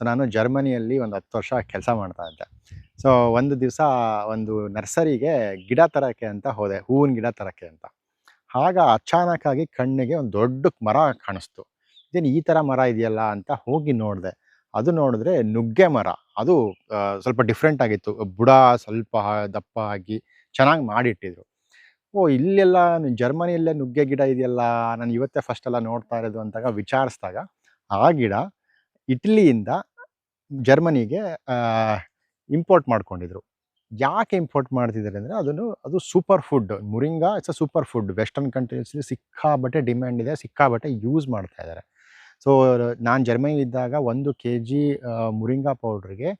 ನಾನು ಜರ್ಮನಿಯಲ್ಲಿ ಒಂದು 10 ವರ್ಷ ಕೆಲಸ ಮಾಡ್ತಾ ಇದ್ದೆ. ಸೊ ಒಂದು ದಿವಸ ಒಂದು ನರ್ಸರಿಗೆ ಗಿಡ ತರಕ್ಕೆ ಅಂತ ಹೋದೆ, ಹೂವಿನ ಗಿಡ ತರಕ್ಕೆ ಅಂತ. ಆಗ ಅಚಾನಕ್ಕಾಗಿ ಕಣ್ಣಿಗೆ ಒಂದು ದೊಡ್ಡ ಮರ ಕಾಣಿಸ್ತು. ಇದೇನು ಈ ಥರ ಮರ ಇದೆಯಲ್ಲ ಅಂತ ಹೋಗಿ ನೋಡಿದೆ. ಅದು ನೋಡಿದ್ರೆ ನುಗ್ಗೆ ಮರ. ಅದು ಸ್ವಲ್ಪ ಡಿಫ್ರೆಂಟ್ ಆಗಿತ್ತು. ಬುಡ ಸ್ವಲ್ಪ ದಪ್ಪ ಆಗಿ ಚೆನ್ನಾಗಿ ಮಾಡಿಟ್ಟಿದ್ರು. ಓಹ್! ಇಲ್ಲೆಲ್ಲ ಜರ್ಮನಿಯಲ್ಲೇ ನುಗ್ಗೆ ಗಿಡ ಇದೆಯಲ್ಲ, ನಾನು ಇವತ್ತೇ ಫಸ್ಟ್ ಎಲ್ಲ ನೋಡ್ತಾ ಇರೋದು ಅಂತಾಗ ವಿಚಾರಿಸಿದಾಗ, ಆ ಗಿಡ ಇಟಲಿಯಿಂದ ಜರ್ಮನಿಗೆ ಇಂಪೋರ್ಟ್ ಮಾಡ್ಕೊಂಡಿದ್ರು. ಯಾಕೆ ಇಂಪೋರ್ಟ್ ಮಾಡ್ತಿದ್ದಾರೆ ಅಂದರೆ ಅದು super food. Moringa it's a super food. Western ಕಂಟ್ರೀಸಲ್ಲಿ ಸಿಕ್ಕಾಪಟ್ಟೆ ಡಿಮ್ಯಾಂಡ್ ಇದೆ, ಸಿಕ್ಕಾಪಟ್ಟೆ ಯೂಸ್ ಮಾಡ್ತಾ ಇದ್ದಾರೆ. ಸೊ ನಾನು ಜರ್ಮನಿಲಿದ್ದಾಗ 1 ಕೆಜಿ ಮುರಿಂಗಾ ಪೌಡ್ರಿಗೆ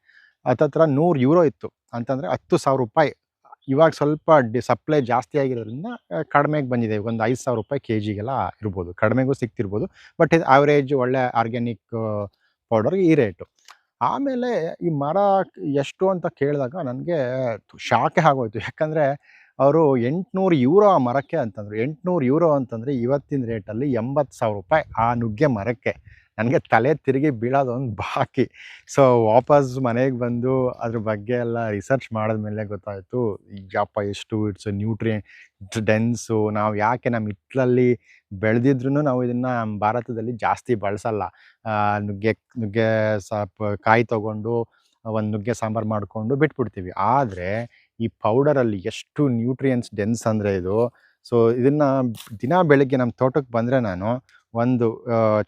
ಹತ್ತತ್ರ €100 ಇತ್ತು. ಅಂತಂದರೆ ₹10,000. ಇವಾಗ ಸ್ವಲ್ಪ ಸಪ್ಲೈ ಜಾಸ್ತಿ ಆಗಿರೋದ್ರಿಂದ ಕಡಿಮೆಗೆ ಬಂದಿದೆ. ಒಂದು ₹5,000 ಕೆಜಿಗೆಲ್ಲ ಇರ್ಬೋದು. ಕಡಿಮೆಗೂ ಸಿಗ್ತಿರ್ಬೋದು. ಬಟ್ ಇದು ಆವ್ರೇಜ್ ಒಳ್ಳೆ ಆರ್ಗ್ಯಾನಿಕ್ ಪೌಡರ್‌ಗೆ ಈ ರೇಟು. ಆಮೇಲೆ ಈ ಮರ ಎಷ್ಟು ಅಂತ ಕೇಳಿದಾಗ ನನಗೆ ಶಾಕೇ ಆಗೋಯ್ತು. ಯಾಕಂದರೆ ಅವರು €800 ಆ ಮರಕ್ಕೆ ಅಂತಂದರು. €800 ಅಂತಂದರೆ ಇವತ್ತಿನ ರೇಟಲ್ಲಿ ₹80,000 ಆ ನುಗ್ಗೆ ಮರಕ್ಕೆ. ನನಗೆ ತಲೆ ತಿರುಗಿ ಬೀಳೋದೊಂದು ಬಾಕಿ. ಸೊ ವಾಪಸ್ ಮನೆಗೆ ಬಂದು ಅದ್ರ ಬಗ್ಗೆ ಎಲ್ಲ ರಿಸರ್ಚ್ ಮಾಡಿದ್ಮೇಲೆ ಗೊತ್ತಾಯಿತು, ಯಪ್ಪಾ ಎಷ್ಟು ಇಟ್ಸ್ ನ್ಯೂಟ್ರಿಯೆಂಟ್ ಡೆನ್ಸು. ನಾವು ಯಾಕೆ ನಮ್ಮ ಹಿತ್ಲಲ್ಲಿ ಬೆಳೆದಿದ್ರೂ ನಾವು ಇದನ್ನು ನಮ್ಮ ಭಾರತದಲ್ಲಿ ಜಾಸ್ತಿ ಬಳಸಲ್ಲ. ನುಗ್ಗೆ ನುಗ್ಗೆ ಕಾಯಿ ತೊಗೊಂಡು ಒಂದು ನುಗ್ಗೆ ಸಾಂಬಾರು ಮಾಡಿಕೊಂಡು ಬಿಟ್ಬಿಡ್ತೀವಿ. ಆದರೆ ಈ ಪೌಡರಲ್ಲಿ ಎಷ್ಟು ನ್ಯೂಟ್ರಿಯೆಂಟ್ಸ್ ಡೆನ್ಸ್ ಅಂದರೆ ಇದು. ಸೊ ಇದನ್ನು ದಿನ ಬೆಳಗ್ಗೆ ನಮ್ಮ ತೋಟಕ್ಕೆ ಬಂದರೆ ನಾನು ಒಂದು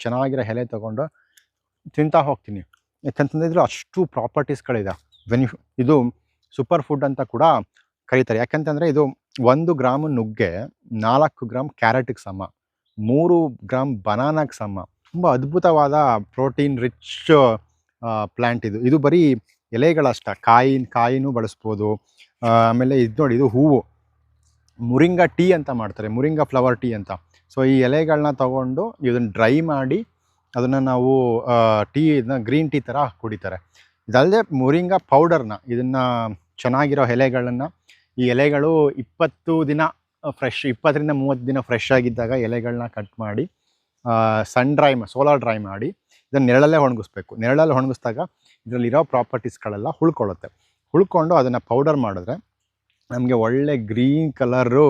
ಚೆನ್ನಾಗಿರೋ ಎಲೆ ತೊಗೊಂಡು ತಿಂತಾ ಹೋಗ್ತೀನಿ. ಯಾಕಂತಂದಿದ್ರೆ ಅಷ್ಟು ಪ್ರಾಪರ್ಟೀಸ್ಗಳಿದೆ. ಇದು ಸೂಪರ್ ಫುಡ್ ಅಂತ ಕೂಡ ಕರೀತಾರೆ. ಯಾಕಂತಂದರೆ ಇದು 1 ಗ್ರಾಮ್ ನುಗ್ಗೆ 4 ಗ್ರಾಮ್ ಕ್ಯಾರೆಟಿಗೆ ಸಮ, 3 ಗ್ರಾಮ್ ಬನಾನಾಗೆ ಸಮ. ತುಂಬ ಅದ್ಭುತವಾದ ಪ್ರೋಟೀನ್ ರಿಚ್ ಪ್ಲ್ಯಾಂಟ್ ಇದು. ಇದು ಬರೀ ಎಲೆಗಳಷ್ಟ, ಕಾಯಿನೂ ಬಳಸ್ಬೋದು. ಆಮೇಲೆ ಇದು ನೋಡಿ, ಇದು ಹೂವು. ಮುರಿಂಗಾ ಟೀ ಅಂತ ಮಾಡ್ತಾರೆ, ಮುರಿಂಗಾ ಫ್ಲವರ್ ಟೀ ಅಂತ. ಸೊ ಈ ಎಲೆಗಳನ್ನ ತಗೊಂಡು ಇದನ್ನು ಡ್ರೈ ಮಾಡಿ ಅದನ್ನು ನಾವು ಇದನ್ನ ಗ್ರೀನ್ ಟೀ ಥರ ಕುಡಿತಾರೆ. ಇದಲ್ಲದೆ ಮುರಿಂಗಾ ಪೌಡರ್ನ ಇದನ್ನು ಚೆನ್ನಾಗಿರೋ ಎಲೆಗಳನ್ನು, ಈ ಎಲೆಗಳು 20 ದಿನ ಫ್ರೆಶ್, 20ರಿಂದ 30 ದಿನ ಫ್ರೆಶ್ ಆಗಿದ್ದಾಗ ಎಲೆಗಳನ್ನ ಕಟ್ ಮಾಡಿ ಸೋಲಾರ್ ಡ್ರೈ ಮಾಡಿ ಇದನ್ನು ನೆರಳಲ್ಲೇ ಒಣಗಿಸ್ಬೇಕು. ನೆರಳಲ್ಲಿ ಒಣಗಿಸ್ದಾಗ ಇದರಲ್ಲಿರೋ ಪ್ರಾಪರ್ಟೀಸ್ಗಳೆಲ್ಲ ಉಳ್ಕೊಂಡು ಅದನ್ನು ಪೌಡರ್ ಮಾಡಿದ್ರೆ ನಮಗೆ ಒಳ್ಳೆ green colour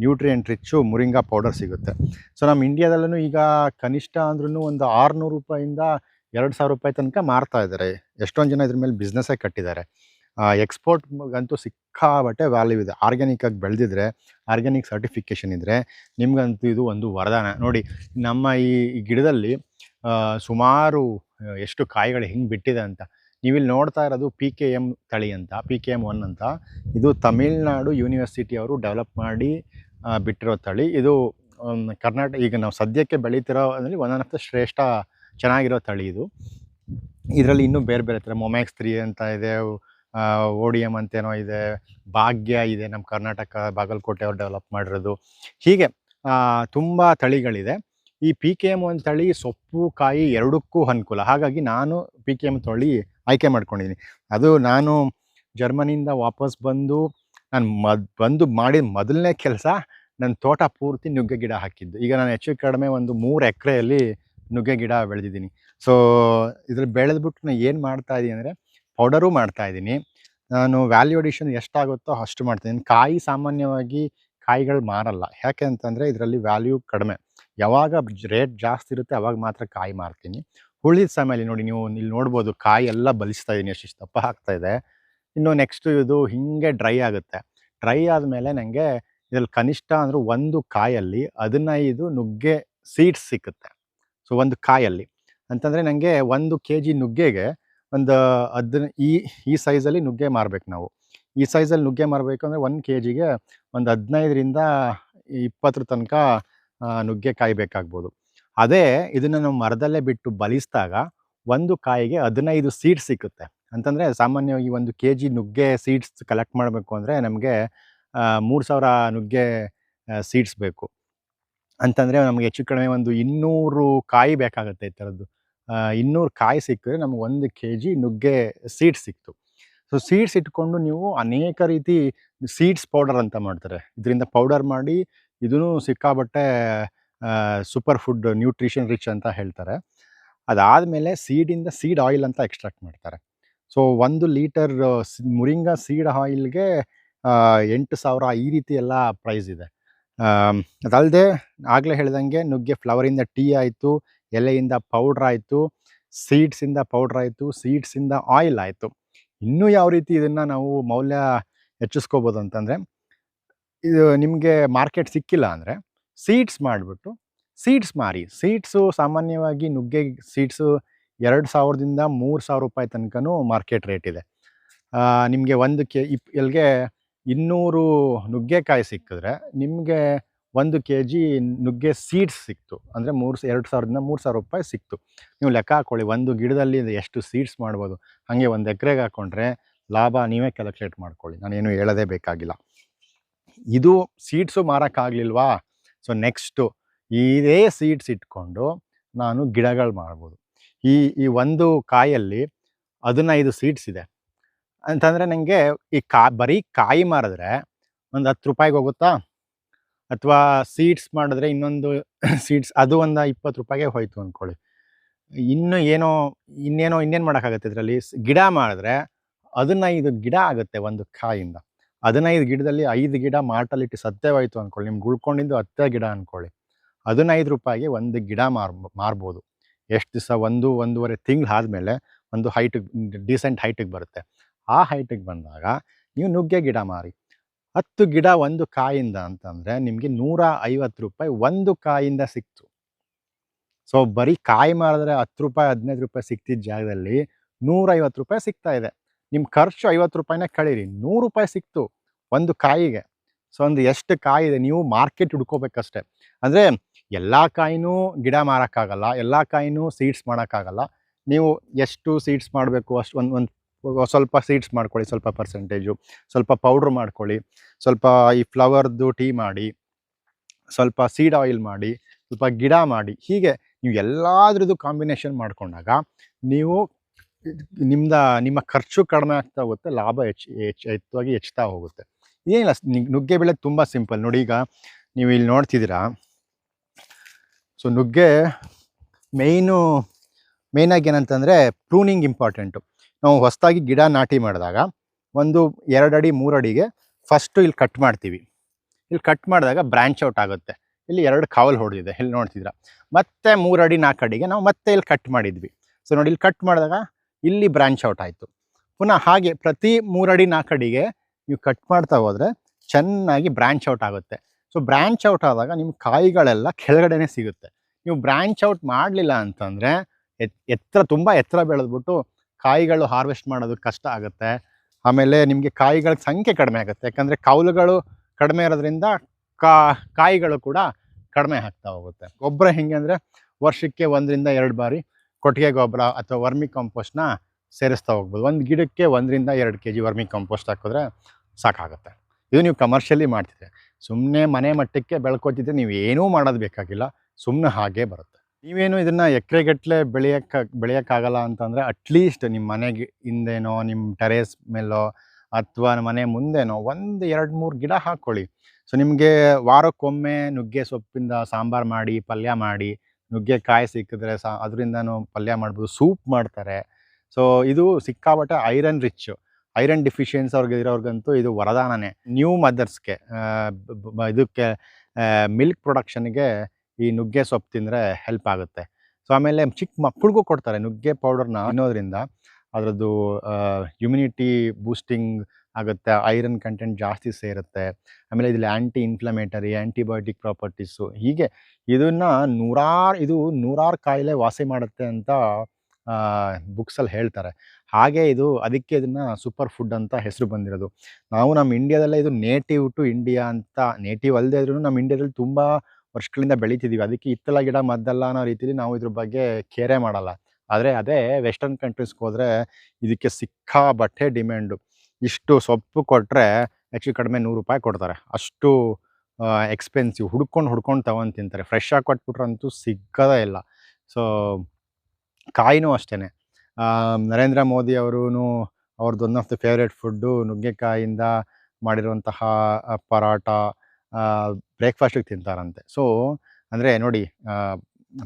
nutrient rich moringa powder ಸಿಗುತ್ತೆ. ಸೊ ನಮ್ಮ ಇಂಡಿಯಾದಲ್ಲೂ ಈಗ ಕನಿಷ್ಠ ಅಂದ್ರೂ ಒಂದು ₹600 ₹2,000 ತನಕ ಮಾರ್ತಾ ಇದ್ದಾರೆ. ಎಷ್ಟೊಂದು ಜನ ಇದ್ರ ಮೇಲೆ ಬಿಸ್ನೆಸ್ಸೇ ಕಟ್ಟಿದ್ದಾರೆ. ಎಕ್ಸ್ಪೋರ್ಟ್ಗಂತೂ ಸಿಕ್ಕಾಬಟ್ಟೆ ವ್ಯಾಲ್ಯೂ ಇದೆ. ಆರ್ಗ್ಯಾನಿಕ್ಕಾಗಿ ಬೆಳೆದಿದ್ರೆ, ಆರ್ಗ್ಯಾನಿಕ್ ಸರ್ಟಿಫಿಕೇಷನ್ ಇದ್ದರೆ ನಿಮಗಂತೂ ಇದು ಒಂದು ವರದಾನ. ನೋಡಿ, ನಮ್ಮ ಈ ಗಿಡದಲ್ಲಿ ಸುಮಾರು ಎಷ್ಟು ಕಾಯಿಗಳು ಹೆಂಗೆ ಬಿಟ್ಟಿದೆ ಅಂತ. ನೀವಿಲ್ಲಿ ನೋಡ್ತಾ ಇರೋದು PKM ತಳಿ ಅಂತ, PKM1 ಅಂತ. ಇದು ತಮಿಳ್ನಾಡು ಯೂನಿವರ್ಸಿಟಿ ಅವರು ಡೆವಲಪ್ ಮಾಡಿ ಬಿಟ್ಟಿರೋ ತಳಿ. ಇದು ಕರ್ನಾಟಕ ಈಗ ನಾವು ಸದ್ಯಕ್ಕೆ ಬೆಳೀತಿರೋ ಅದರಲ್ಲಿ ಒನ್ ಆಫ್ ದ ಶ್ರೇಷ್ಠ ಚೆನ್ನಾಗಿರೋ ತಳಿ ಇದು. ಇದರಲ್ಲಿ ಇನ್ನೂ ಬೇರೆ ಬೇರೆ ಥರ ಮೊಮ್ಯಾಕ್ಸ್ 3 ಅಂತ ಇದೆ, ODM ಅಂತೇನೋ ಇದೆ, ಭಾಗ್ಯ ಇದೆ, ನಮ್ಮ ಕರ್ನಾಟಕ ಬಾಗಲಕೋಟೆ ಅವ್ರು ಡೆವಲಪ್ ಮಾಡಿರೋದು. ಹೀಗೆ ತುಂಬ ತಳಿಗಳಿದೆ. ಈ PKM1 ತಳಿ ಸೊಪ್ಪು ಕಾಯಿ ಎರಡಕ್ಕೂ ಅನುಕೂಲ. ಹಾಗಾಗಿ ನಾನು PKM ತಳಿ ಆಯ್ಕೆ ಮಾಡ್ಕೊಂಡಿದ್ದೀನಿ. ಅದು ನಾನು ಜರ್ಮನಿಯಿಂದ ವಾಪಸ್ ಬಂದು ನಾನು ಮಾಡಿದ ಮೊದಲನೇ ಕೆಲಸ ನನ್ನ ತೋಟ ಪೂರ್ತಿ ನುಗ್ಗೆ ಗಿಡ ಹಾಕಿದ್ದು. ಈಗ ನಾನು ಹೆಚ್ಚು ಕಡಿಮೆ ಒಂದು 3 ಎಕರೆಯಲ್ಲಿ ನುಗ್ಗೆ ಗಿಡ ಬೆಳೆದಿದ್ದೀನಿ. ಸೊ ಇದ್ರಲ್ಲಿ ಬೆಳೆದ್ಬಿಟ್ಟು ನಾನು ಏನು ಮಾಡ್ತಾಯಿದ್ದೀನಿ ಅಂದರೆ ಪೌಡರೂ ಮಾಡ್ತಾಯಿದ್ದೀನಿ. ನಾನು ವ್ಯಾಲ್ಯೂ ಅಡಿಷನ್ ಎಷ್ಟಾಗುತ್ತೋ ಅಷ್ಟು ಮಾಡ್ತಾಯಿದ್ದೀನಿ. ಕಾಯಿ ಸಾಮಾನ್ಯವಾಗಿ ಕಾಯಿಗಳು ಮಾರಲ್ಲ. ಯಾಕೆ ಅಂತಂದರೆ ಇದರಲ್ಲಿ ವ್ಯಾಲ್ಯೂ ಕಡಿಮೆ. ಯಾವಾಗ ರೇಟ್ ಜಾಸ್ತಿ ಇರುತ್ತೆ ಆವಾಗ ಮಾತ್ರ ಕಾಯಿ ಮಾರ್ತೀನಿ. ಉಳಿದ ಸಮಯದಲ್ಲಿ ನೋಡಿ, ನೀವು ಇಲ್ಲಿ ನೋಡ್ಬೋದು, ಕಾಯಿ ಎಲ್ಲ ಬಲಿಸ್ತಾ ಇದ್ದೀನಿ, ಎಷ್ಟಿಷ್ಟು ದಪ್ಪ ಆಗ್ತಾಯಿದೆ. ಇನ್ನು ನೆಕ್ಸ್ಟು ಇದು ಹೀಗೆ ಡ್ರೈ ಆಗುತ್ತೆ. ಡ್ರೈ ಆದಮೇಲೆ ನನಗೆ ಇದರಲ್ಲಿ ಕನಿಷ್ಠ ಅಂದರೂ ಒಂದು ಕಾಯಲ್ಲಿ 15 ನುಗ್ಗೆ ಸೀಡ್ಸ್ ಸಿಕ್ಕುತ್ತೆ. ಸೊ ಒಂದು ಕಾಯಲ್ಲಿ ಅಂತಂದರೆ ನನಗೆ 1 ಕೆಜಿ ನುಗ್ಗೆಗೆ ಒಂದು ಈ ಸೈಜಲ್ಲಿ ನುಗ್ಗೆ ಮಾರಬೇಕು ನಾವು. ಈ ಸೈಜಲ್ಲಿ ನುಗ್ಗೆ ಮಾರಬೇಕು ಅಂದರೆ 1 ಕೆಜಿಗೆ ಒಂದು 15ರಿಂದ 20 ತನಕ ನುಗ್ಗೆಕಾಯಿ ಬೇಕಾಗ್ಬೋದು. ಅದೇ ಇದನ್ನು ನಾವು ಮರದಲ್ಲೇ ಬಿಟ್ಟು ಬಲಿಸಿದಾಗ ಒಂದು ಕಾಯಿಗೆ 15 ಸೀಡ್ಸ್ ಸಿಕ್ಕುತ್ತೆ. ಅಂತಂದರೆ ಸಾಮಾನ್ಯವಾಗಿ 1 ಕೆಜಿ ನುಗ್ಗೆ ಸೀಡ್ಸ್ ಕಲೆಕ್ಟ್ ಮಾಡಬೇಕು ಅಂದರೆ ನಮಗೆ 3,000 ನುಗ್ಗೆ ಸೀಡ್ಸ್ ಬೇಕು. ಅಂತಂದರೆ ನಮಗೆ ಹೆಚ್ಚು ಕಡಿಮೆ ಒಂದು 200 ಕಾಯಿ ಬೇಕಾಗುತ್ತೆ. ಈ ಥರದ್ದು 200 ಕಾಯಿ ಸಿಕ್ಕಿದ್ರೆ ನಮ್ಗೆ 1 ಕೆಜಿ ನುಗ್ಗೆ ಸೀಡ್ಸ್ ಸಿಕ್ತು. ಸೊ ಸೀಡ್ಸ್ ಇಟ್ಕೊಂಡು ನೀವು ಅನೇಕ ರೀತಿ ಸೀಡ್ಸ್ ಪೌಡರ್ ಅಂತ ಮಾಡ್ತಾರೆ. ಇದರಿಂದ ಪೌಡರ್ ಮಾಡಿ ಇದೂ ಸಿಕ್ಕಾಬಟ್ಟೆ ಸೂಪರ್ ಫುಡ್, ನ್ಯೂಟ್ರಿಷನ್ ರಿಚ್ ಅಂತ ಹೇಳ್ತಾರೆ. ಅದಾದಮೇಲೆ ಸೀಡಿಂದ ಸೀಡ್ ಆಯಿಲ್ ಅಂತ ಎಕ್ಸ್ಟ್ರಾಕ್ಟ್ ಮಾಡ್ತಾರೆ. ಸೊ 1 ಲೀಟರ್ ಮುರಿಂಗಾ ಸೀಡ್ ಆಯಿಲ್ಗೆ 8,000 ಈ ರೀತಿ ಎಲ್ಲ ಪ್ರೈಸ್ ಇದೆ. ಅದಲ್ಲದೆ ಆಗಲೇ ಹೇಳ್ದಂಗೆ ನುಗ್ಗೆ ಫ್ಲವರಿಂದ ಟೀ ಆಯಿತು, ಎಲೆಯಿಂದ ಪೌಡ್ರ್ ಆಯಿತು, ಸೀಡ್ಸಿಂದ ಪೌಡ್ರ್ ಆಯಿತು, ಸೀಡ್ಸಿಂದ ಆಯಿಲ್ ಆಯಿತು. ಇನ್ನೂ ಯಾವ ರೀತಿ ಇದನ್ನು ನಾವು ಮೌಲ್ಯ ಹೆಚ್ಚಿಸ್ಕೋಬೋದು ಅಂತಂದರೆ, ಇದು ನಿಮಗೆ ಮಾರ್ಕೆಟ್ ಸಿಕ್ಕಿಲ್ಲ ಅಂದರೆ ಸೀಡ್ಸ್ ಮಾಡಿಬಿಟ್ಟು ಸೀಡ್ಸ್ ಮಾರಿ. ಸೀಡ್ಸು ಸಾಮಾನ್ಯವಾಗಿ ನುಗ್ಗೆ ಸೀಡ್ಸು 2,000ದಿಂದ 3,000 ರೂಪಾಯಿ ತನಕನೂ ಮಾರ್ಕೆಟ್ ರೇಟ್ ಇದೆ. ನಿಮಗೆ 1 ಎಲ್ಲಿಗೆ 200 ನುಗ್ಗೆಕಾಯಿ ಸಿಕ್ಕಿದ್ರೆ ನಿಮಗೆ 1 kg ನುಗ್ಗೆ ಸೀಡ್ಸ್ ಸಿಕ್ತು ಅಂದರೆ 2,000ದಿಂದ 3,000 ರೂಪಾಯಿ ಸಿಕ್ತು. ನೀವು ಲೆಕ್ಕ ಹಾಕ್ಕೊಳ್ಳಿ, ಒಂದು ಗಿಡದಲ್ಲಿ ಎಷ್ಟು ಸೀಡ್ಸ್ ಮಾಡ್ಬೋದು. ಹಾಗೆ 1 ಎಕರೆಗೆ ಹಾಕ್ಕೊಂಡ್ರೆ ಲಾಭ ನೀವೇ ಕ್ಯಾಲ್ಕುಲೇಟ್ ಮಾಡ್ಕೊಳ್ಳಿ, ನಾನೇನು ಹೇಳೋದೇ ಬೇಕಾಗಿಲ್ಲ. ಇದು ಸೀಡ್ಸು ಮಾರೋಕ್ಕಾಗಲಿಲ್ವಾ, ಸೊ ನೆಕ್ಸ್ಟು ಇದೇ ಸೀಡ್ಸ್ ಇಟ್ಕೊಂಡು ನಾನು ಗಿಡಗಳು ಮಾಡ್ಬೋದು. ಈ ಒಂದು ಕಾಯಲ್ಲಿ 15 ಸೀಡ್ಸ್ ಇದೆ ಅಂತಂದರೆ ನನಗೆ ಈ ಬರೀ ಕಾಯಿ ಮಾರಿದ್ರೆ ಒಂದು 10 ರೂಪಾಯಿಗೆ ಹೋಗುತ್ತಾ, ಅಥವಾ ಸೀಡ್ಸ್ ಮಾಡಿದ್ರೆ ಇನ್ನೊಂದು ಸೀಡ್ಸ್ ಅದು ಒಂದು 20 ರೂಪಾಯಿಗೆ ಹೋಯ್ತು ಅಂದ್ಕೊಳ್ಳಿ. ಇನ್ನೇನು ಮಾಡೋಕ್ಕಾಗತ್ತೆ ಇದರಲ್ಲಿ. ಗಿಡ ಮಾಡಿದ್ರೆ 15 ಗಿಡ ಆಗುತ್ತೆ ಒಂದು ಕಾಯಿಂದ. 15 ಗಿಡದಲ್ಲಿ 5 ಗಿಡ ಮಾರ್ಟಾಲಿಟಿ ಸತ್ತೇ ಹೋಯ್ತು ಅಂದ್ಕೊಳ್ಳಿ, ನಿಮ್ಗೆ ಉಳ್ಕೊಂಡಿದ್ದು 10 ಗಿಡ ಅಂದ್ಕೊಳ್ಳಿ. 15 ರೂಪಾಯಿಗೆ 1 ಗಿಡ ಮಾರ್ಬೋದು. ಎಷ್ಟು ದಿವಸ, 1-1.5 ತಿಂಗಳು ಆದಮೇಲೆ ಒಂದು ಡೀಸೆಂಟ್ ಹೈಟಿಗೆ ಬರುತ್ತೆ. ಆ ಹೈಟಿಗೆ ಬಂದಾಗ ನೀವು ನುಗ್ಗೆ ಗಿಡ ಮಾರಿ. 10 ಗಿಡ ಒಂದು ಕಾಯಿಂದ ಅಂತಂದರೆ ನಿಮಗೆ 150 ರೂಪಾಯಿ ಒಂದು ಕಾಯಿಂದ ಸಿಕ್ತು. ಸೊ ಬರೀ ಕಾಯಿ ಮಾರಿದ್ರೆ 10 ರೂಪಾಯಿ 15 ರೂಪಾಯಿ ಸಿಕ್ತಿದ್ದ ಜಾಗದಲ್ಲಿ 150 ರೂಪಾಯಿ ಸಿಗ್ತಾ ಇದೆ. ನಿಮ್ಮ ಖರ್ಚು 50 ರೂಪಾಯಿನ ಕಳೀರಿ, 100 ರೂಪಾಯಿ ಸಿಕ್ತು ಒಂದು ಕಾಯಿಗೆ. ಸೊ ಒಂದು ಎಷ್ಟು ಕಾಯಿ ಇದೆ, ನೀವು ಮಾರ್ಕೆಟ್ ಹುಡ್ಕೋಬೇಕಷ್ಟೆ. ಅಂದರೆ ಎಲ್ಲ ಕಾಯಿನೂ ಗಿಡ ಮಾರೋಕ್ಕಾಗಲ್ಲ, ಎಲ್ಲ ಕಾಯಿನೂ ಸೀಡ್ಸ್ ಮಾಡೋಕ್ಕಾಗಲ್ಲ. ನೀವು ಎಷ್ಟು ಸೀಡ್ಸ್ ಮಾಡಬೇಕು ಅಷ್ಟು ಒಂದು ಸ್ವಲ್ಪ ಸೀಡ್ಸ್ ಮಾಡ್ಕೊಳ್ಳಿ, ಸ್ವಲ್ಪ ಪರ್ಸೆಂಟೇಜು, ಸ್ವಲ್ಪ ಪೌಡ್ರ್ ಮಾಡ್ಕೊಳ್ಳಿ, ಸ್ವಲ್ಪ ಈ ಫ್ಲವರ್ದು ಟೀ ಮಾಡಿ, ಸ್ವಲ್ಪ ಸೀಡ್ ಆಯಿಲ್ ಮಾಡಿ, ಸ್ವಲ್ಪ ಗಿಡ ಮಾಡಿ. ಹೀಗೆ ನೀವು ಎಲ್ಲದ್ರದ್ದು ಕಾಂಬಿನೇಷನ್ ಮಾಡ್ಕೊಂಡಾಗ ನೀವು ನಿಮ್ಮ ಖರ್ಚು ಕಡಿಮೆ ಆಗ್ತಾ ಹೋಗುತ್ತೆ, ಲಾಭ ಹೆಚ್ಚುತ್ತಾ ಹೋಗುತ್ತೆ. ಏನಿಲ್ಲ, ನುಗ್ಗೆ ಬೆಳೆ ತುಂಬ ಸಿಂಪಲ್ ನೋಡಿ. ಈಗ ನೀವು ಇಲ್ಲಿ ನೋಡ್ತಿದ್ದೀರಾ, ಸೊ ನುಗ್ಗೆ ಮೇಯ್ನಾಗಿ ಏನಂತಂದರೆ ಪ್ರೂನಿಂಗ್ ಇಂಪಾರ್ಟೆಂಟು. ನಾವು ಹೊಸದಾಗಿ ಗಿಡ ನಾಟಿ ಮಾಡಿದಾಗ 1, 2 ಅಡಿ 3 ಅಡಿಗೆ ಫಸ್ಟು ಇಲ್ಲಿ ಕಟ್ ಮಾಡ್ತೀವಿ. ಇಲ್ಲಿ ಕಟ್ ಮಾಡಿದಾಗ ಬ್ರ್ಯಾಂಚ್ ಔಟ್ ಆಗುತ್ತೆ. ಇಲ್ಲಿ 2 ಕಾವಲು ಹೊಡೆದಿದೆ, ಇಲ್ಲಿ ನೋಡ್ತಿದ್ದೀರಾ. ಮತ್ತೆ 3 ಅಡಿ 4 ಅಡಿಗೆ ನಾವು ಮತ್ತೆ ಇಲ್ಲಿ ಕಟ್ ಮಾಡಿದ್ವಿ. ಸೊ ನೋಡಿ, ಇಲ್ಲಿ ಕಟ್ ಮಾಡಿದಾಗ ಇಲ್ಲಿ ಬ್ರ್ಯಾಂಚ್ ಔಟ್ ಆಯಿತು. ಪುನಃ ಹಾಗೆ ಪ್ರತಿ 3 ಅಡಿ 4 ಅಡಿಗೆ ನೀವು ಕಟ್ ಮಾಡ್ತಾ ಹೋದರೆ ಚೆನ್ನಾಗಿ ಬ್ರ್ಯಾಂಚ್ ಔಟ್ ಆಗುತ್ತೆ. ಸೊ ಬ್ರ್ಯಾಂಚ್ ಔಟ್ ಆದಾಗ ನಿಮ್ಮ ಕಾಯಿಗಳೆಲ್ಲ ಕೆಳಗಡೆನೇ ಸಿಗುತ್ತೆ. ನೀವು ಬ್ರ್ಯಾಂಚ್ ಔಟ್ ಮಾಡಲಿಲ್ಲ ಅಂತಂದರೆ ತುಂಬ ಎತ್ತರ ಬೆಳೆದ್ಬಿಟ್ಟು ಕಾಯಿಗಳು ಹಾರ್ವೆಸ್ಟ್ ಮಾಡೋದು ಕಷ್ಟ ಆಗುತ್ತೆ. ಆಮೇಲೆ ನಿಮಗೆ ಕಾಯಿಗಳ ಸಂಖ್ಯೆ ಕಡಿಮೆ ಆಗುತ್ತೆ, ಯಾಕಂದರೆ ಕೌಲುಗಳು ಕಡಿಮೆ ಇರೋದ್ರಿಂದ ಕಾಯಿಗಳು ಕೂಡ ಕಡಿಮೆ ಆಗ್ತಾ ಹೋಗುತ್ತೆ. ಗೊಬ್ಬರ ಹೆಂಗೆ ಅಂದರೆ ವರ್ಷಕ್ಕೆ 1ರಿಂದ 2 ಬಾರಿ ಕೊಟ್ಟಿಗೆ ಗೊಬ್ಬರ ಅಥವಾ ವರ್ಮಿ ಕಾಂಪೋಸ್ಟ್ನ ಸೇರಿಸ್ತಾ ಹೋಗ್ಬೋದು. ಒಂದು ಗಿಡಕ್ಕೆ 1ರಿಂದ 2 kg ವರ್ಮಿ ಕಾಂಪೋಸ್ಟ್ ಹಾಕಿದ್ರೆ ಸಾಕಾಗುತ್ತೆ. ಇದು ನೀವು ಕಮರ್ಷಿಯಲಿ ಮಾಡ್ತಿದ್ರೆ. ಸುಮ್ಮನೆ ಮನೆ ಮಟ್ಟಕ್ಕೆ ಬೆಳ್ಕೊತಿದ್ರೆ ನೀವು ಏನೂ ಮಾಡೋದು ಬೇಕಾಗಿಲ್ಲ, ಸುಮ್ಮನೆ ಹಾಗೆ ಬರುತ್ತೆ. ನೀವೇನು ಇದನ್ನು ಎಕರೆಗಟ್ಟಲೆ ಬೆಳೆಯೋಕ್ಕಾಗಲ್ಲ ಅಂತಂದರೆ ಅಟ್ಲೀಸ್ಟ್ ನಿಮ್ಮ ಮನೆಗೆ ಹಿಂದೆನೋ, ನಿಮ್ಮ ಟೆರೇಸ್ ಮೇಲೋ ಅಥವಾ ಮನೆ ಮುಂದೆನೋ 1, 2, 3 ಗಿಡ ಹಾಕ್ಕೊಳ್ಳಿ. ಸೊ ನಿಮಗೆ ವಾರಕ್ಕೊಮ್ಮೆ ನುಗ್ಗೆ ಸೊಪ್ಪಿಂದ ಸಾಂಬಾರು ಮಾಡಿ, ಪಲ್ಯ ಮಾಡಿ, ನುಗ್ಗೆಕಾಯಿ ಸಿಕ್ಕಿದ್ರೆ ಅದರಿಂದನೂ ಪಲ್ಯ ಮಾಡ್ಬೋದು, ಸೂಪ್ ಮಾಡ್ತಾರೆ. ಸೊ ಇದು ಸಿಕ್ಕಾಪಟ್ಟೆ ಐರನ್ ರಿಚ್. ಐರನ್ ಡಿಫಿಷಿಯನ್ಸಿ ಇರೋರ್ಗಂತೂ ಇದು ವರದಾನನೇ. ನ್ಯೂ ಮದರ್ಸ್ಗೆ ಇದಕ್ಕೆ ಮಿಲ್ಕ್ ಪ್ರೊಡಕ್ಷನ್ಗೆ ಈ ನುಗ್ಗೆ ಸೊಪ್ಪು ತಿಂದರೆ ಹೆಲ್ಪ್ ಆಗುತ್ತೆ. ಸೊ ಆಮೇಲೆ ಚಿಕ್ಕ ಮಕ್ಕಳಿಗೂ ಕೊಡ್ತಾರೆ. ನುಗ್ಗೆ ಪೌಡರ್ನ ತಿನ್ನೋದ್ರಿಂದ ಅದರದ್ದು ಇಮ್ಯುನಿಟಿ ಬೂಸ್ಟಿಂಗ್ ಆಗುತ್ತೆ, ಐರನ್ ಕಂಟೆಂಟ್ ಜಾಸ್ತಿ ಸೇರುತ್ತೆ. ಆಮೇಲೆ ಇದರಲ್ಲಿ ಆ್ಯಂಟಿ ಇನ್ಫ್ಲಮೇಟರಿ, ಆ್ಯಂಟಿಬಯೋಟಿಕ್ ಪ್ರಾಪರ್ಟೀಸು, ಹೀಗೆ ಇದನ್ನು ನೂರಾರು ಕಾಯಿಲೆ ವಾಸಿ ಮಾಡುತ್ತೆ ಅಂತ ಬುಕ್ಸಲ್ಲಿ ಹೇಳ್ತಾರೆ. ಹಾಗೆ ಅದಕ್ಕೆ ಇದನ್ನು ಸೂಪರ್ ಫುಡ್ ಅಂತ ಹೆಸರು ಬಂದಿರೋದು. ನಾವು ನಮ್ಮ ಇಂಡಿಯಾದಲ್ಲೇ ಇದು ನೇಟಿವ್ ಟು ಇಂಡಿಯಾ ಅಂತ, ನೇಟಿವ್ ಅಲ್ಲದೆ ಇದ್ರೂ ನಮ್ಮ ಇಂಡಿಯಾದಲ್ಲಿ ತುಂಬ ವರ್ಷಗಳಿಂದ ಬೆಳೀತಿದ್ದೀವಿ. ಅದಕ್ಕೆ ಹಿತ್ತಲ ಗಿಡ ಮದ್ದಲ್ಲ ಅನ್ನೋ ರೀತಿಲಿ ನಾವು ಇದ್ರ ಬಗ್ಗೆ ಕೇರೇ ಮಾಡಲ್ಲ. ಆದರೆ ಅದೇ ವೆಸ್ಟರ್ನ್ ಕಂಟ್ರೀಸ್ಗೆ ಹೋದರೆ ಇದಕ್ಕೆ ಸಿಕ್ಕಾಪಟ್ಟೆ ಡಿಮ್ಯಾಂಡು. ಇಷ್ಟು ಸೊಪ್ಪು ಕೊಟ್ಟರೆ ಹೆಚ್ಚು ಕಡಿಮೆ 100 ರೂಪಾಯಿ ಕೊಡ್ತಾರೆ. ಅಷ್ಟು ಎಕ್ಸ್ಪೆನ್ಸಿವ್. ಹುಡ್ಕೊಂಡು ತಗೊಂಡು ತಿಂತಾರೆ. ಫ್ರೆಶ್ ಆಗಿ ಕೊಟ್ಬಿಟ್ರಂತೂ ಸಿಗೋದೇ ಇಲ್ಲ. ಸೊ ಕಾಯಿನೂ ಅಷ್ಟೇ. ನರೇಂದ್ರ ಮೋದಿ ಅವ್ರದ್ದು one of the favourite food ನುಗ್ಗೆಕಾಯಿಂದ ಮಾಡಿರುವಂತಹ ಪರಾಟ ಬ್ರೇಕ್ಫಾಸ್ಟಿಗೆ ತಿಂತಾರಂತೆ. ಸೊ ಅಂದರೆ ನೋಡಿ,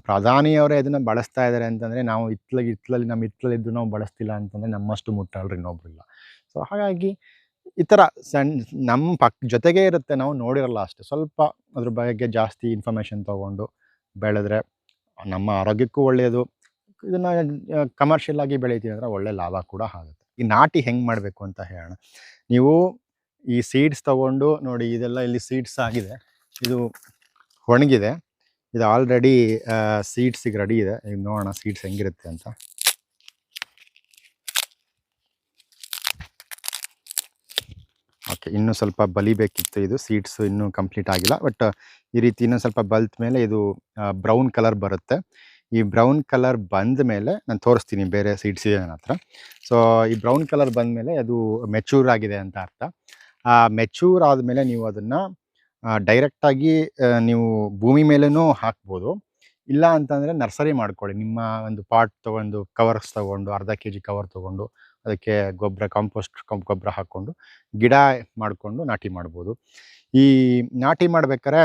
ಪ್ರಧಾನಿಯವರೇ ಇದನ್ನು ಬಳಸ್ತಾ ಇದ್ದಾರೆ ಅಂತಂದರೆ ನಾವು ಹಿತ್ತಲಲ್ಲಿ ನಮ್ಮ ಹಿತ್ತಲಲ್ಲಿದ್ದು ನಾವು ಬಳಸ್ತಿಲ್ಲ ಅಂತಂದರೆ ನಮ್ಮಷ್ಟು ಮುಟ್ಟಾಳ್ರು ಇನ್ನೊಬ್ರು ಇಲ್ಲ. ಸೊ ಹಾಗಾಗಿ ಈ ಥರ ನಮ್ಮ ಜೊತೆಗೇ ಇರುತ್ತೆ, ನಾವು ನೋಡಿರಲ್ಲ ಅಷ್ಟೇ. ಸ್ವಲ್ಪ ಅದ್ರ ಬಗ್ಗೆ ಜಾಸ್ತಿ ಇನ್ಫಾರ್ಮೇಷನ್ ತೊಗೊಂಡು ಬೆಳೆದ್ರೆ ನಮ್ಮ ಆರೋಗ್ಯಕ್ಕೂ ಒಳ್ಳೆಯದು. ಇದನ್ನು ಕಮರ್ಷಿಯಲ್ ಆಗಿ ಬೆಳಿತೀವಿ ಅಂದರೆ ಒಳ್ಳೆ ಲಾಭ ಕೂಡ ಆಗುತ್ತೆ. ಈ ನಾಟಿ ಹೆಂಗೆ ಮಾಡಬೇಕು ಅಂತ ಹೇಳೋಣ. ನೀವು ಈ ಸೀಡ್ಸ್ ತೊಗೊಂಡು ನೋಡಿ, ಇದೆಲ್ಲ ಇಲ್ಲಿ ಸೀಡ್ಸ್ ಆಗಿದೆ, ಇದು ಒಣಗಿದೆ, ಇದು ಆಲ್ರೆಡಿ ಸೀಡ್ಸಿಗೆ ರೆಡಿ ಇದೆ. ಈಗ ನೋಡೋಣ ಸೀಡ್ಸ್ ಹೆಂಗಿರುತ್ತೆ ಅಂತ. ಓಕೆ, ಇನ್ನೂ ಸ್ವಲ್ಪ ಬಲಿಬೇಕಿತ್ತು, ಇದು ಸೀಡ್ಸು ಇನ್ನೂ ಕಂಪ್ಲೀಟ್ ಆಗಿಲ್ಲ. ಬಟ್ ಈ ರೀತಿ ಇನ್ನೂ ಸ್ವಲ್ಪ ಬಲ್ತ ಮೇಲೆ ಇದು ಬ್ರೌನ್ ಕಲರ್ ಬರುತ್ತೆ. ಈ ಬ್ರೌನ್ ಕಲರ್ ಬಂದ ಮೇಲೆ ನಾನು ತೋರಿಸ್ತೀನಿ, ಬೇರೆ ಸೀಡ್ಸ್ ಇದೆ ನನ್ನ ಹತ್ರ. ಸೊ ಈ ಬ್ರೌನ್ ಕಲರ್ ಬಂದ ಮೇಲೆ ಅದು ಮೆಚೂರ್ ಆಗಿದೆ ಅಂತ ಅರ್ಥ. ಮೆಚೂರ್ ಆದಮೇಲೆ ನೀವು ಅದನ್ನು ಡೈರೆಕ್ಟಾಗಿ ನೀವು ಭೂಮಿ ಮೇಲೂ ಹಾಕ್ಬೋದು. ಇಲ್ಲ ಅಂತಂದರೆ ನರ್ಸರಿ ಮಾಡ್ಕೊಳ್ಳಿ. ನಿಮ್ಮ ಒಂದು ಪಾಟ್ ತೊಗೊಂಡು, ಕವರ್ಸ್ ತೊಗೊಂಡು, ಅರ್ಧ kg ಕವರ್ ತೊಗೊಂಡು ಅದಕ್ಕೆ ಗೊಬ್ಬರ, ಕಾಂಪೋಸ್ಟ್ ಗೊಬ್ಬರ ಹಾಕ್ಕೊಂಡು ಗಿಡ ಮಾಡಿಕೊಂಡು ನಾಟಿ ಮಾಡ್ಬೋದು. ಈ ನಾಟಿ ಮಾಡ್ಬೇಕಾದ್ರೆ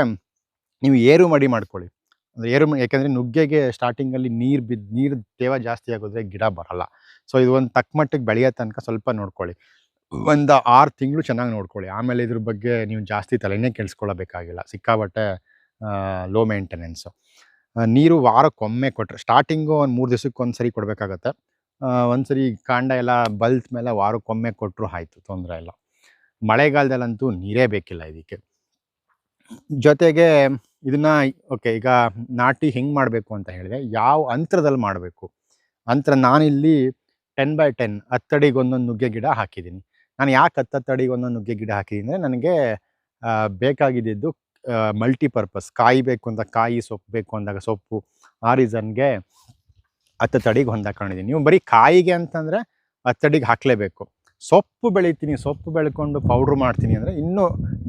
ನೀವು ಏರು ಮಡಿ ಮಾಡ್ಕೊಳ್ಳಿ. ಅಂದರೆ ಯಾಕೆಂದರೆ ನುಗ್ಗೆಗೆ ಸ್ಟಾರ್ಟಿಂಗಲ್ಲಿ ನೀರು ತೇವ ಜಾಸ್ತಿ ಆಗೋದ್ರೆ ಗಿಡ ಬರಲ್ಲ. ಸೊ ಇದು ಒಂದು ತಕ್ಕ ಮಟ್ಟಿಗೆ ಬೆಳೆಯೋ ತನಕ ಸ್ವಲ್ಪ ನೋಡ್ಕೊಳ್ಳಿ. ಒಂದು 6 ತಿಂಗಳು ಚೆನ್ನಾಗಿ ನೋಡ್ಕೊಳ್ಳಿ. ಆಮೇಲೆ ಇದ್ರ ಬಗ್ಗೆ ನೀವು ಜಾಸ್ತಿ ತಲೆನೇ ಕೆಡಿಸ್ಕೊಳ್ಳಬೇಕಾಗಿಲ್ಲ. ಸಿಕ್ಕಾಬಟ್ಟೆ ಲೋ ಮೇಂಟೆನೆನ್ಸು. ನೀರು ವಾರಕ್ಕೊಮ್ಮೆ ಕೊಟ್ಟರೆ, ಸ್ಟಾರ್ಟಿಂಗು ಒಂದು 3 ದಿವಸಕ್ಕೊಂದು ಸರಿ ಕೊಡಬೇಕಾಗತ್ತೆ. ಒಂದು ಸರಿ ಕಾಂಡ ಎಲ್ಲ ಬಲ್ತ ಮೇಲೆ ವಾರಕ್ಕೊಮ್ಮೆ ಕೊಟ್ಟರು ಆಯಿತು, ತೊಂದರೆ ಇಲ್ಲ. ಮಳೆಗಾಲದಲ್ಲಂತೂ ನೀರೇ ಬೇಕಿಲ್ಲ ಇದಕ್ಕೆ. ಜೊತೆಗೆ ಇದನ್ನು ಓಕೆ, ಈಗ ನಾಟಿ ಹೆಂಗೆ ಮಾಡಬೇಕು ಅಂತ ಹೇಳಿದೆ, ಯಾವ ಅಂತರದಲ್ಲಿ ಮಾಡಬೇಕು ಅಂತರ. ನಾನಿಲ್ಲಿ 10x10 10 ಅಡಿಗೆ ಒಂದೊಂದು ನುಗ್ಗೆ ಗಿಡ ಹಾಕಿದ್ದೀನಿ. ನಾನು ಯಾಕೆ 10 ಅಡಿಗೆ ಒಂದೊಂದು ನುಗ್ಗೆ ಗಿಡ ಹಾಕಿದ್ದೀನಿ ಅಂದರೆ, ನನಗೆ ಬೇಕಾಗಿದ್ದು ಮಲ್ಟಿಪರ್ಪಸ್. ಕಾಯಿ ಬೇಕು ಅಂತ ಕಾಯಿ, ಸೊಪ್ಪು ಬೇಕು ಅಂದಾಗ ಸೊಪ್ಪು, ಆ ರೀಸನ್ಗೆ 10 ಅಡಿಗೆ ಹೊಂದಾಕೊಂಡಿದ್ದೀನಿ. ನೀವು ಬರೀ ಕಾಯಿಗೆ ಅಂತಂದರೆ 10 ಅಡಿಗೆ ಹಾಕಲೇಬೇಕು. ಸೊಪ್ಪು ಬೆಳಿತೀನಿ, ಸೊಪ್ಪು ಬೆಳ್ಕೊಂಡು ಪೌಡ್ರ್ ಮಾಡ್ತೀನಿ ಅಂದರೆ ಇನ್ನೂ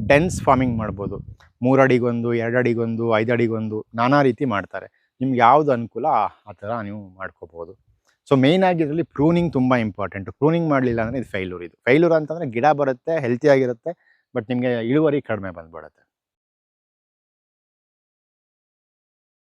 ಡೆನ್ಸ್ ಫಾರ್ಮಿಂಗ್ ಮಾಡ್ಬೋದು. 3 ಅಡಿಗೊಂದು, 2 ಅಡಿಗೊಂದು, 5 ಅಡಿಗೊಂದು, ನಾನಾ ರೀತಿ ಮಾಡ್ತಾರೆ. ನಿಮ್ಗೆ ಯಾವುದು ಅನುಕೂಲ ಆ ಥರ ನೀವು ಮಾಡ್ಕೋಬೋದು. ಸೊ ಮೇಯ್ನಾಗಿ ಇದರಲ್ಲಿ ಪ್ರೂನಿಂಗ್ ತುಂಬ ಇಂಪಾರ್ಟೆಂಟು. ಪ್ರೂನಿಂಗ್ ಮಾಡಲಿಲ್ಲ ಅಂದರೆ ಇದು ಫೇಲ್ಯೂರ್. ಇದು ಫೇಲ್ಯೂರ್ ಅಂತಂದರೆ ಗಿಡ ಬರುತ್ತೆ, ಹೆಲ್ತಿಯಾಗಿರುತ್ತೆ, ಬಟ್ ನಿಮಗೆ ಇಳುವರಿ ಕಡಿಮೆ ಬಂದುಬಿಡುತ್ತೆ.